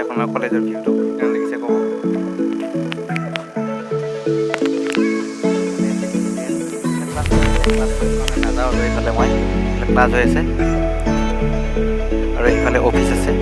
এখন মই কলেজৰ ভিউটো কেনে লাগিছে ক'ব। নাযাওঁ আৰু এইফালে মই ক্লাছ হৈ আছে আৰু এইফালে অফিচ আছে।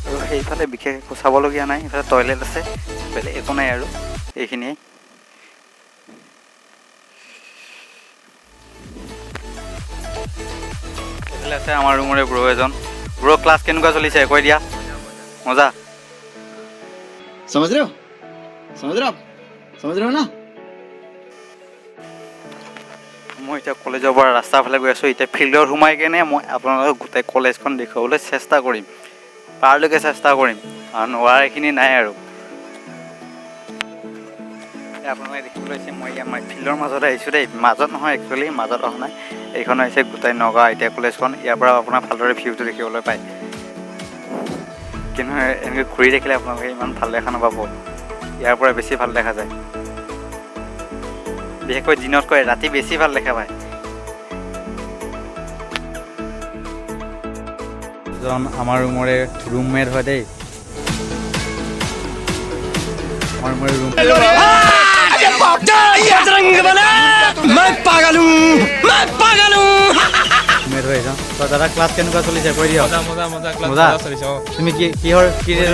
আৰু সেইফালে বিশেষ একো চাবলগীয়া নাই, এইফালে টয়লেট আছে, বেলেগ একো নাই আৰু এইখিনিয়ে। এইফালে আছে আমাৰ ৰুমৰে ব্ৰ এজন। ব্ৰ ক্লাছ কেনেকুৱা চলিছে কৈ দিয়া। মজা समझ रहे हो समझ रहे हो ना। মই এতিয়া কলেজৰ পৰা ৰাস্তাৰ ফালে গৈ আছোঁ। এতিয়া ফিল্ডত সোমাই কেনে মই আপোনালোকক গোটেই কলেজখন দেখুৱাবলৈ চেষ্টা কৰিম, পাৰলৈকে চেষ্টা কৰিম, আৰু নোৱাৰা এইখিনি নাই আৰু। আপোনালোকে দেখিবলৈ পাইছে মই আমাৰ ফিল্ডৰ মাজত আহিছোঁ দেই, মাজত নহয় একচুৱেলি, মাজত অহা নাই। এইখন হৈছে গোটেই নগাঁও আই টি আই কলেজখন। ইয়াৰ পৰা আপোনাৰ ভালদৰে ভিউটো দেখিবলৈ পায়, কিন্তু এনেকৈ ঘূৰি দেখিলে আপোনালোকে ইমান ভাল দেখা নাপাব, ইয়াৰ পৰা বেছি ভাল দেখা যায়। বিশেষকৈ দিনতকৈ ৰাতি বেছি ভাল দেখা পায়। এজন আমাৰ ৰুমৰে ৰুমমেট হয় দেই, আমাৰ ৰুমৰে ৰুমমেট হৈ এজন। তই দাদা ক্লাছ কেনেকুৱা চলিছে কৈ দিয়ক। মজা। তুমি কিহৰ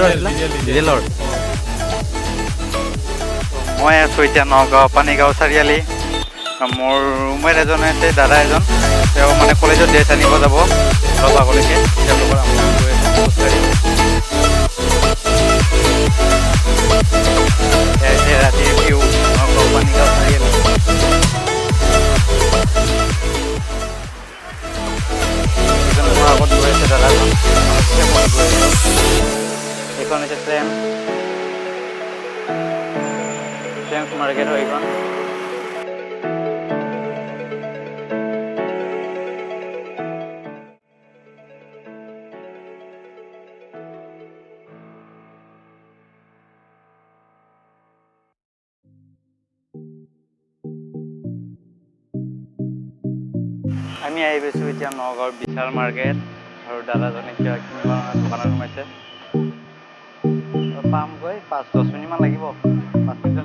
আছিলা? ডিজেলৰ। মই আছোঁ এতিয়া নগাঁও পানীগাঁও চাৰিআলি। মোৰ ৰুমমেট এজন আছে, দাদা এজন, তেওঁ মানে কলেজত ড্ৰেছ আনিব যাব অলপ আগলৈকে, তেওঁলোকৰ ৰাতিৰ ভিউ নগাঁও পানীগাঁও চাৰিআলি। মোৰ আগত গৈ আছে দাদাজন, এইখন হৈছে ট্ৰেম মাৰ্কেট হয় এইখন। আমি আহি পাইছোঁ এতিয়া নগাঁৱৰ বিশাল মাৰ্কেট, আৰু দাদাজনে এতিয়া কিনিব দোকানত সোমাইছে। পামগৈ 5-10 মিনিটমান লাগিব, 5 মিনিট।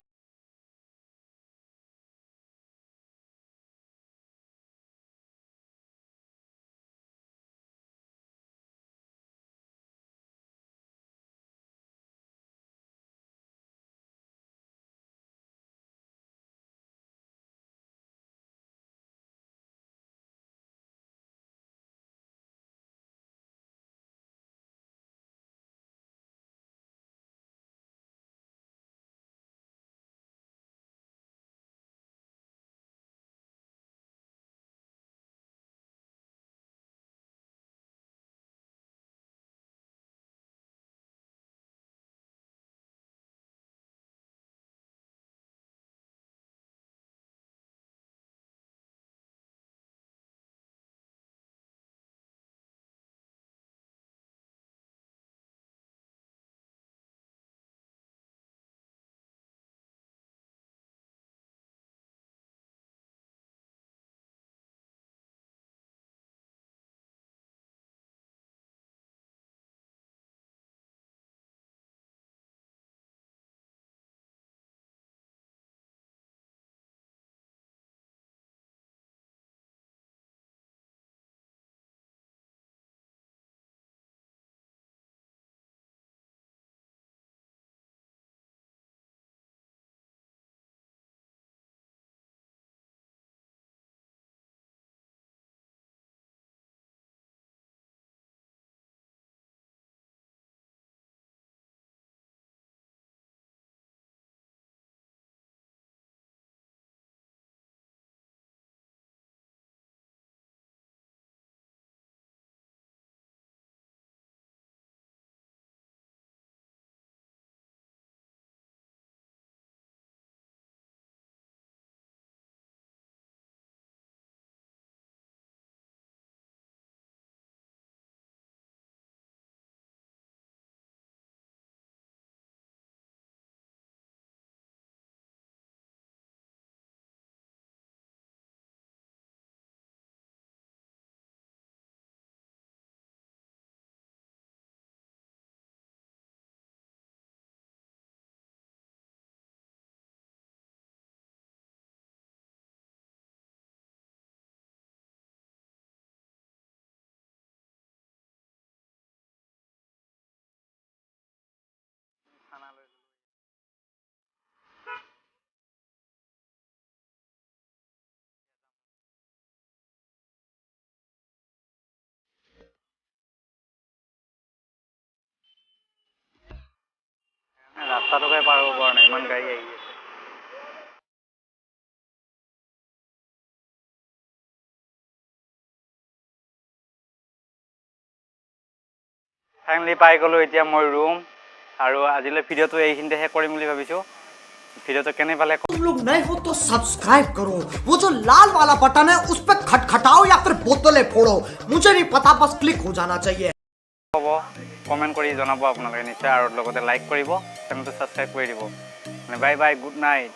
ৰাস্তাটোকে পাৰ হ'ব পৰা নাই, ইমান গাড়ী আহি আছে। ফাইনেলি পাই গ'লোঁ এতিয়া মই ৰুম, আৰু আজিলৈ ভিডিঅ'টো এইখিনিতে শেষ কৰিম বুলি ভাবিছোঁ। ভিডিঅ'টো কেনে পালে तुम लोग नए हो तो सब्सक्राइब करो, वो जो लाल वाला बटन है उस पर खटखटाओ या फिर बोतलें फोड़ो, मुझे नहीं पता, बस क्लिक हो जाना चाहिए। হ'ব, কমেণ্ট কৰি জনাব আপোনালোকে নিশ্চয়, আৰু লগতে লাইক কৰিব, চেনেলটো ছাবস্ক্ৰাইব কৰি দিব। Bye bye, good night.